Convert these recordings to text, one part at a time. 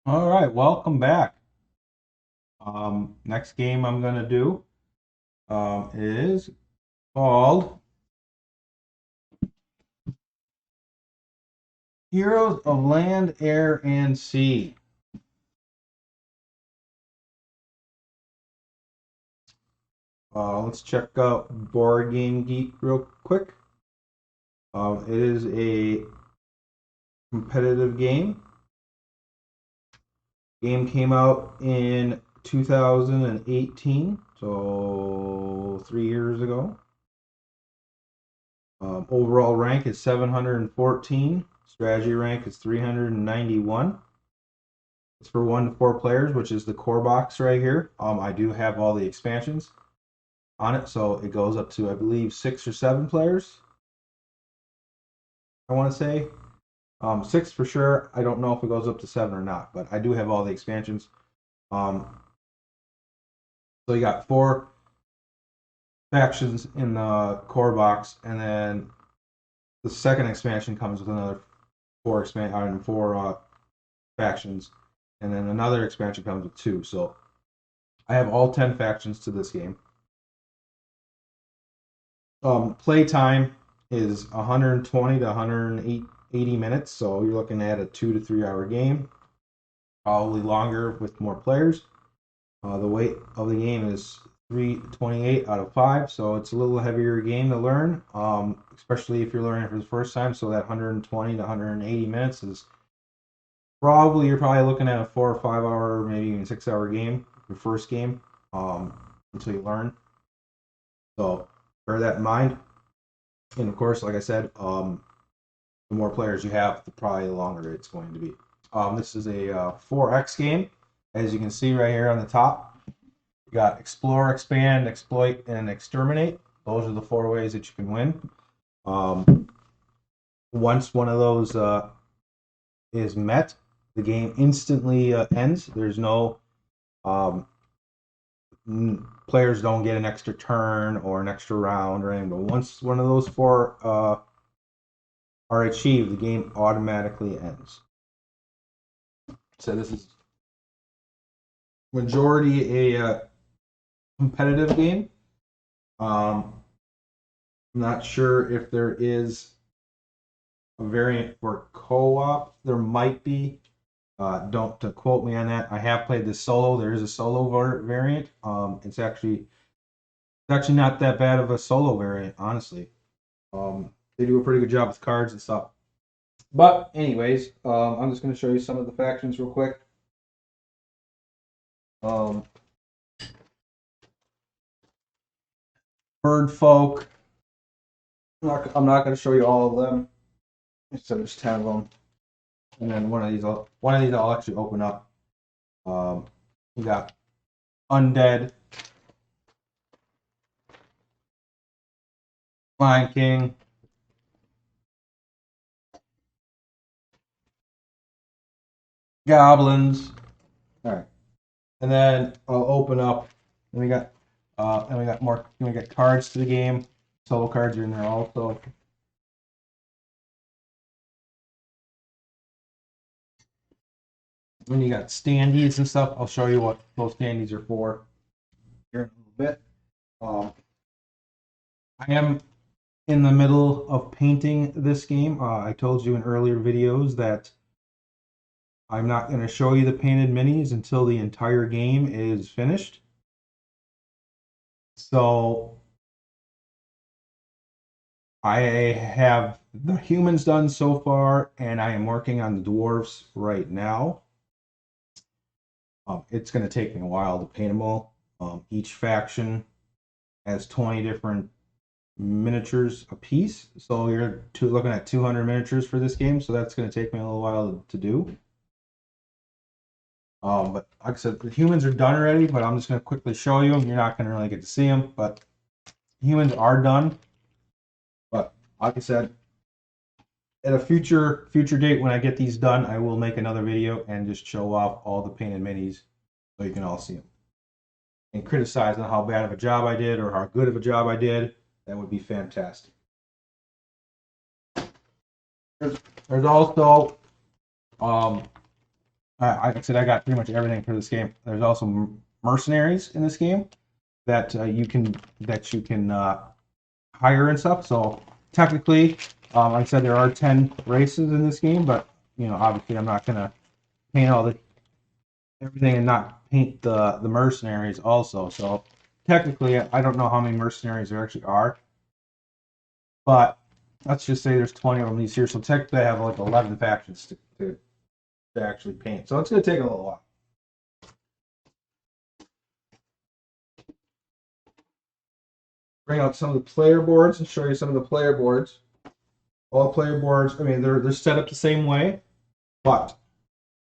All right, welcome back. Next game I'm gonna do is called Heroes of Land, Air, and Sea. Let's check out Board Game Geek real quick. It is a competitive game. Game came out in 2018, so 3 years ago. Overall rank is 714. Strategy rank is 391. It's for 1 to 4 players, which is the core box right here. I do have all the expansions on it, so it goes up to, I believe, 6 or 7 players. I want to say 6 for sure. I don't know if it goes up to 7 or not, but I do have all the expansions. So you got 4 factions in the core box, and then the second expansion comes with another four factions, and then another expansion comes with 2. So I have all 10 factions to this game. Play time is 120 to 180 minutes, so you're looking at a 2 to 3 hour game, probably longer with more players. The weight of the game is 328 out of 5, so it's a little heavier game to learn, especially if you're learning for the first time. So that 120 to 180 minutes is you're probably looking at a 4 or 5 hour, maybe even 6 hour game, your first game, until you learn. So bear that in mind. And of course, like I said, the more players you have, the probably the longer it's going to be. This is a 4X game. As you can see right here on the top, you got explore, expand, exploit, and exterminate. Those are the 4 ways that you can win. Once one of those is met, the game instantly ends. There's no players don't get an extra turn or an extra round or anything. But once one of those 4 are achieved, the game automatically ends. So this is majority a competitive game. I'm not sure if there is a variant for co-op. There might be. Don't quote me on that. I have played this solo. There is a solo variant. It's actually not that bad of a solo variant, honestly. They do a pretty good job with cards and stuff. But anyways, I'm just going to show you some of the factions real quick. Um, Bird folk. I'm not going to show you all of them. So there's 10 of them, and then one of these I'll actually open up. We got undead, Lion King, goblins. All right, and then I'll open up. And we got more. And we got cards to the game. Solo cards are in there also. When you got standees and stuff, I'll show you what those standees are for here in a little bit. I am in the middle of painting this game. I told you in earlier videos that I'm not going to show you the painted minis until the entire game is finished. So I have the humans done so far, and I am working on the dwarves right now. It's going to take me a while to paint them all. Each faction has 20 different miniatures a piece, so you're looking at 200 miniatures for this game, so that's going to take me a little while to do. But like I said, the humans are done already, but I'm just going to quickly show you them. You're not going to really get to see them, but humans are done. But like I said, at a future date when I get these done, I will make another video and just show off all the painted minis so you can all see them. And criticize on how bad of a job I did or how good of a job I did. That would be fantastic. There's also Like I said, I got pretty much everything for this game. There's also mercenaries in this game that you can hire and stuff. So technically, like I said, there are 10 races in this game, but obviously, I'm not gonna paint everything and not paint the mercenaries also. So technically, I don't know how many mercenaries there actually are, but let's just say there's 20 of them these here. So technically, I have like 11 factions to actually paint. So it's gonna take a little while. Bring out some of the player boards and show you some of the player boards. All the player boards, I mean, they're set up the same way, but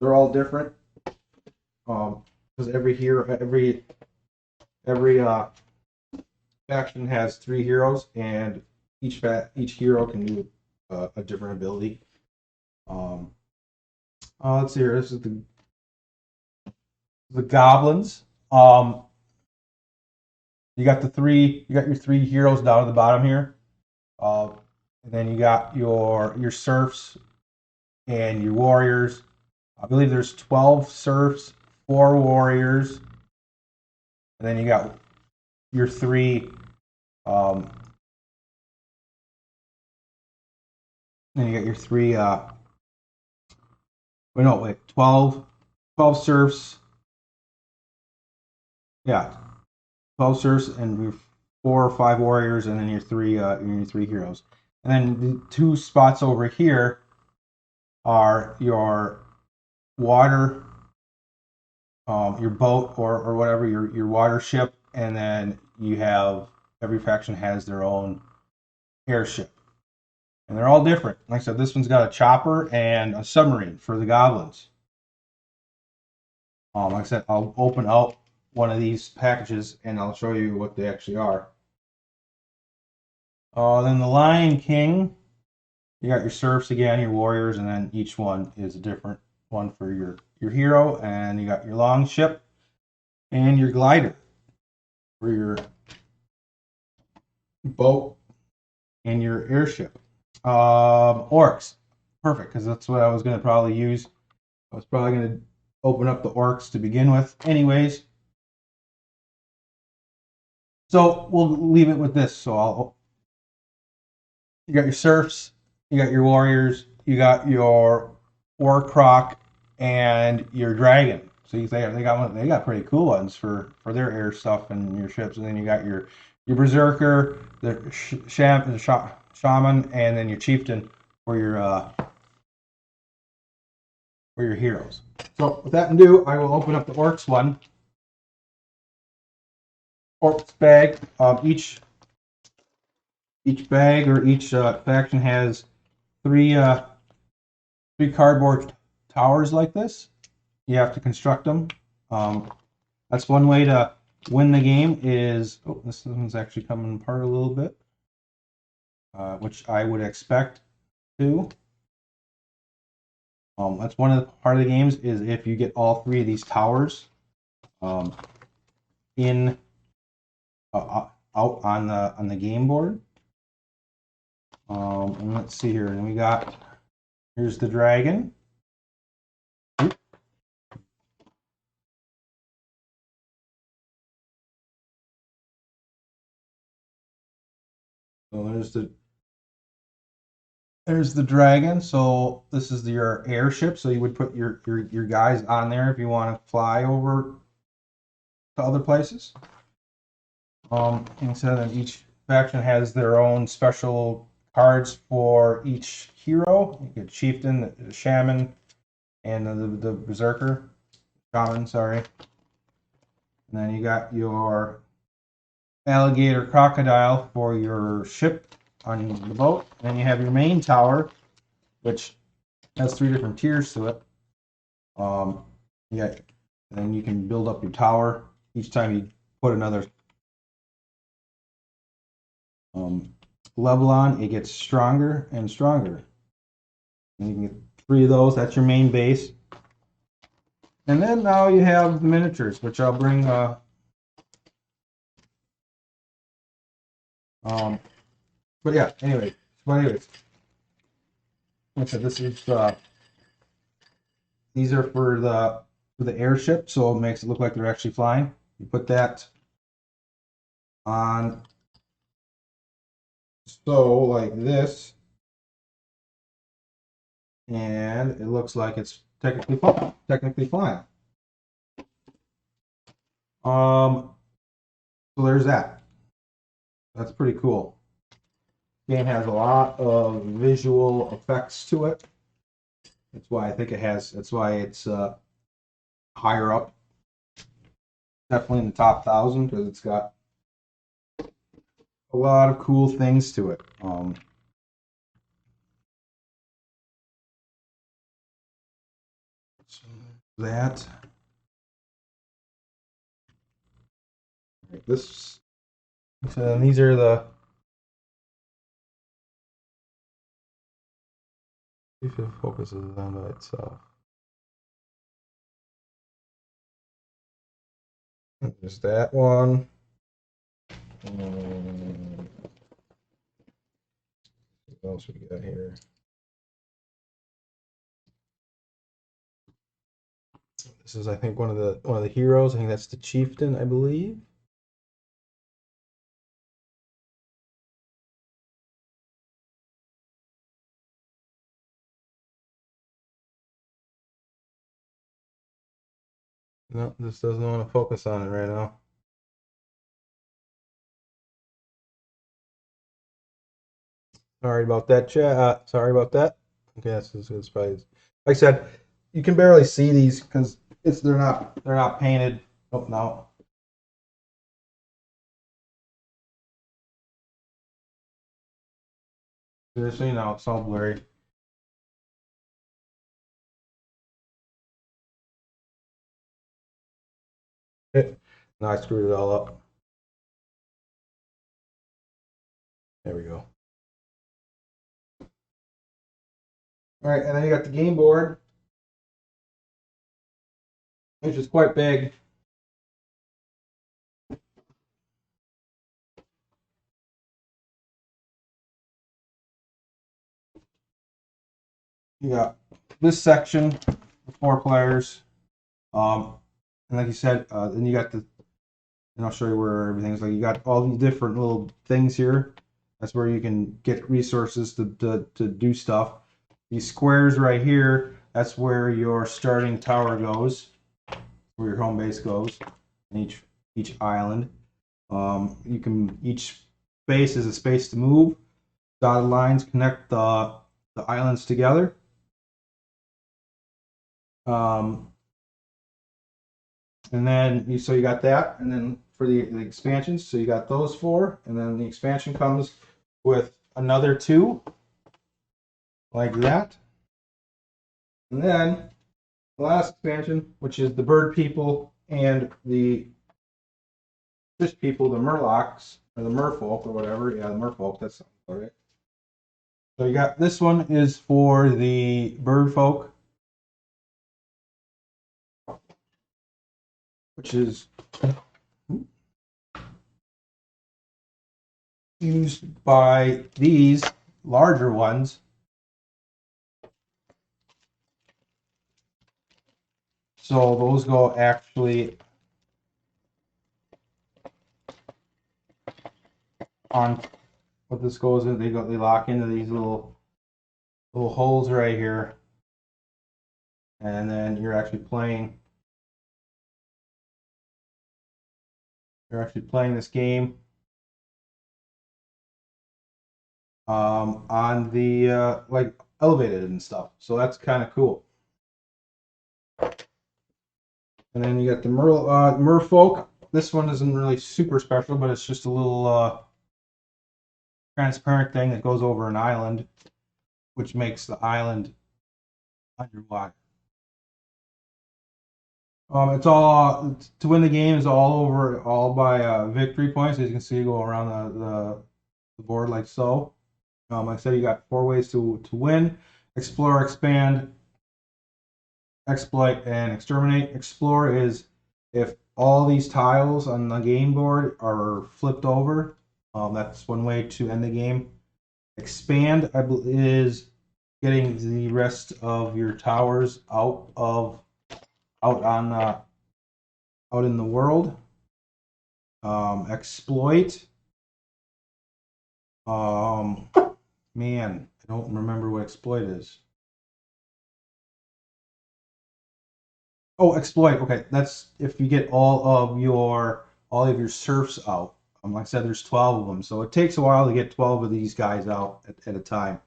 they're all different. Because every faction has 3 heroes, and each hero can do a different ability. Let's see here. This is the goblins. You got your 3 heroes down at the bottom here. And then you got your serfs and your warriors. I believe there's 12 serfs, 4 warriors, and then you got your 3. Then you got your 3. Wait, 12 serfs. Yeah, 12 serfs and your 4 or 5 warriors, and then your 3 heroes. And then the 2 spots over here are your water, your boat or whatever, your water ship, and then you have every faction has their own airship, and they're all different. Like I said, this one's got a chopper and a submarine for the goblins. Like I said, I'll open out one of these packages and I'll show you what they actually are. Then the Lion King, you got your serfs again, your warriors, and then each one is a different one for your hero, and you got your long ship and your glider for your boat and your airship. Orcs, perfect, because that's what I was going to probably use. I was probably going to open up the orcs to begin with, anyways. So we'll leave it with this. So you got your serfs, you got your warriors, you got your warcroc, and your dragon. So they got pretty cool ones for their air stuff and your ships, and then you got your berserker, the shaman, and then your chieftain for your heroes. So with that in view, I will open up the orcs one. Orcs bag. Each bag or each faction has 3 cardboard towers like this. You have to construct them. That's one way to win the game. This one's actually coming apart a little bit, which I would expect to. That's one of the part of the games is if you get all 3 of these towers in out on the game board. And let's see here, and here's the dragon. So there's the dragon. So this is your airship. So you would put your guys on there if you want to fly over to other places. And so then each faction has their own special cards for each hero. You get chieftain, the shaman, and the berserker, shaman. Sorry. And then you got your alligator crocodile for your ship on the boat. And then you have your main tower, which has 3 different tiers to it. And then you can build up your tower each time you put another level on. It gets stronger and stronger. And you can get 3 of those. That's your main base. And then now you have the miniatures, which I'll bring. But yeah, anyways, like I said, this is these are for the airship, so it makes it look like they're actually flying. You put that on, so like this, and it looks like it's technically flying. So there's that. That's pretty cool. Game has a lot of visual effects to it. That's why I think it has. That's why it's higher up. Definitely in the top 1,000 because it's got a lot of cool things to it. So that this. So these are the. If it focuses on by itself. There's that one. What else we got here? This is, I think, one of the heroes. I think that's the chieftain, I believe. No, this doesn't want to focus on it right now. Sorry about that, chat. Sorry about that. Okay, that's probably, like I said, you can barely see these because they're not painted. Oh no. Just so you know, it's all blurry. No, I screwed it all up. There we go. All right, and then you got the game board, which is quite big. You got this section for 4 players, and like you said, then you got and I'll show you where everything's like. You got all these different little things here. That's where you can get resources to do stuff. These squares right here, that's where your starting tower goes, where your home base goes, and each island. You can each space is a space to move. Dotted lines connect the islands together. And then you got that, and then for the expansions, so you got those 4, and then the expansion comes with another 2, like that. And then the last expansion, which is the bird people and the fish people, the Murlocs, or the Merfolk, or whatever. Yeah, the Merfolk, that's all right. So you got this one is for the bird folk, which is used by these larger ones. So those go actually on what this goes in. They lock into these little holes right here, and then you're actually playing. You're actually playing this game on the like elevated and stuff. So that's kind of cool. And then you got the Merfolk. This one isn't really super special, but it's just a little transparent thing that goes over an island, which makes the island underwater. It's all to win the game is all by victory points. As you can see, you go around the board like so. Like I said, you got 4 ways to win: explore, expand, exploit, and exterminate. Explore is if all these tiles on the game board are flipped over. That's one way to end the game. Expand is getting the rest of your towers out in the world. Exploit. Man, I don't remember what exploit is. Oh, exploit. Okay, that's if you get all of your serfs out. Like I said, there's 12 of them, so it takes a while to get 12 of these guys out at a time.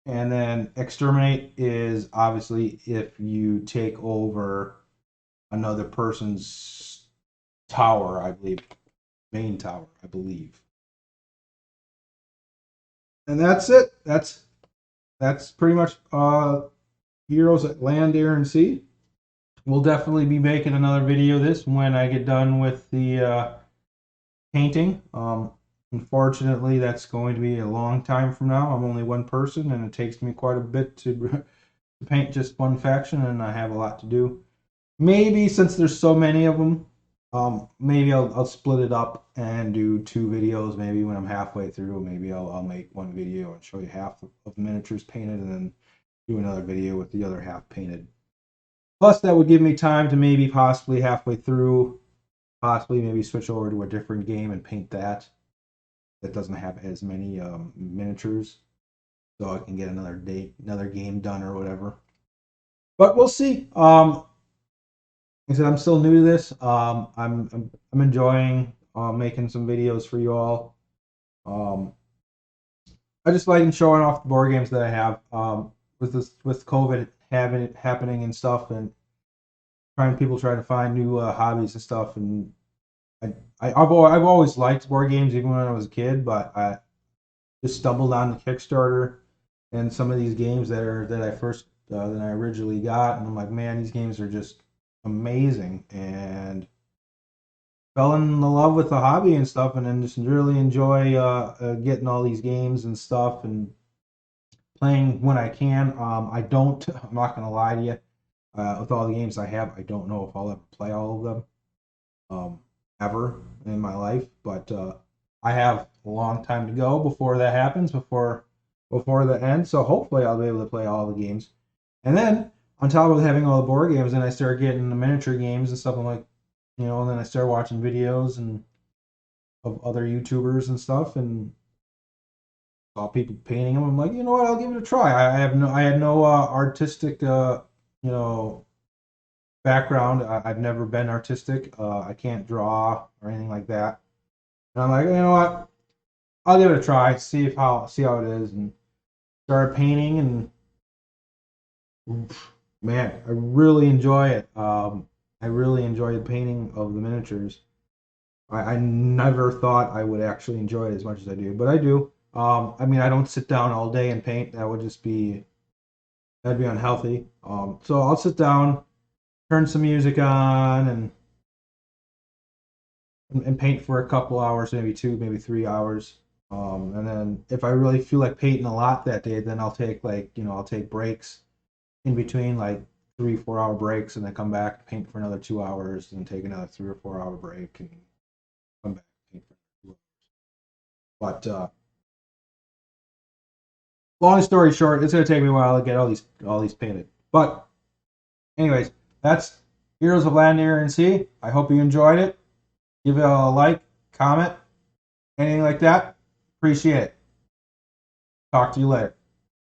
And then exterminate is obviously if you take over another person's tower, I believe, main tower, I believe. And that's it. That's pretty much Heroes at Land, Air, and Sea. We'll definitely be making another video of this when I get done with the painting. Unfortunately, that's going to be a long time from now. I'm only one person, and it takes me quite a bit to paint just one faction, and I have a lot to do. Maybe since there's so many of them, maybe I'll split it up and do 2 videos. Maybe when I'm halfway through, maybe I'll make one video and show you half of miniatures painted, and then do another video with the other half painted. Plus, that would give me time to maybe possibly halfway through, possibly maybe switch over to a different game and paint that. That doesn't have as many miniatures, so I can get another game done or whatever. But we'll see. Like I said, I'm still new to this. I'm enjoying making some videos for you all. I just like showing off the board games that I have. With COVID happening and stuff, and people trying to find new hobbies and stuff, and I've always liked board games even when I was a kid, but I just stumbled on the Kickstarter and some of these games that I originally got, and I'm like, man, these games are just amazing, and fell in love with the hobby and stuff, and then just really enjoy getting all these games and stuff and playing when I can. I'm not gonna lie to you. With all the games I have, I don't know if I'll ever play all of them ever in my life, but I have a long time to go before that happens, before the end. So hopefully I'll be able to play all the games. And then on top of having all the board games, then I start getting the miniature games and stuff. I'm like, and then I start watching videos and of other YouTubers and stuff, and saw people painting them. I'm like, you know what? I'll give it a try. I had no artistic, background. I've never been artistic. I can't draw or anything like that. And I'm like, you know what? I'll give it a try. See how it is, and started painting. And oof, man, I really enjoy it. I really enjoy the painting of the miniatures. I never thought I would actually enjoy it as much as I do, but I do. I mean, I don't sit down all day and paint. That'd be unhealthy. So I'll sit down, turn some music on, and paint for a couple hours, maybe 2, maybe 3 hours. And then if I really feel like painting a lot that day, then I'll take I'll take breaks in between, like 3-4 hour breaks, and then come back, paint for another 2 hours, and take another 3 or 4 hour break, and come back, paint for 2 hours. But long story short, it's gonna take me a while to get all these painted. But anyways, that's Heroes of Land, Air, and Sea. I hope you enjoyed it. Give it a like, comment, anything like that. Appreciate it. Talk to you later.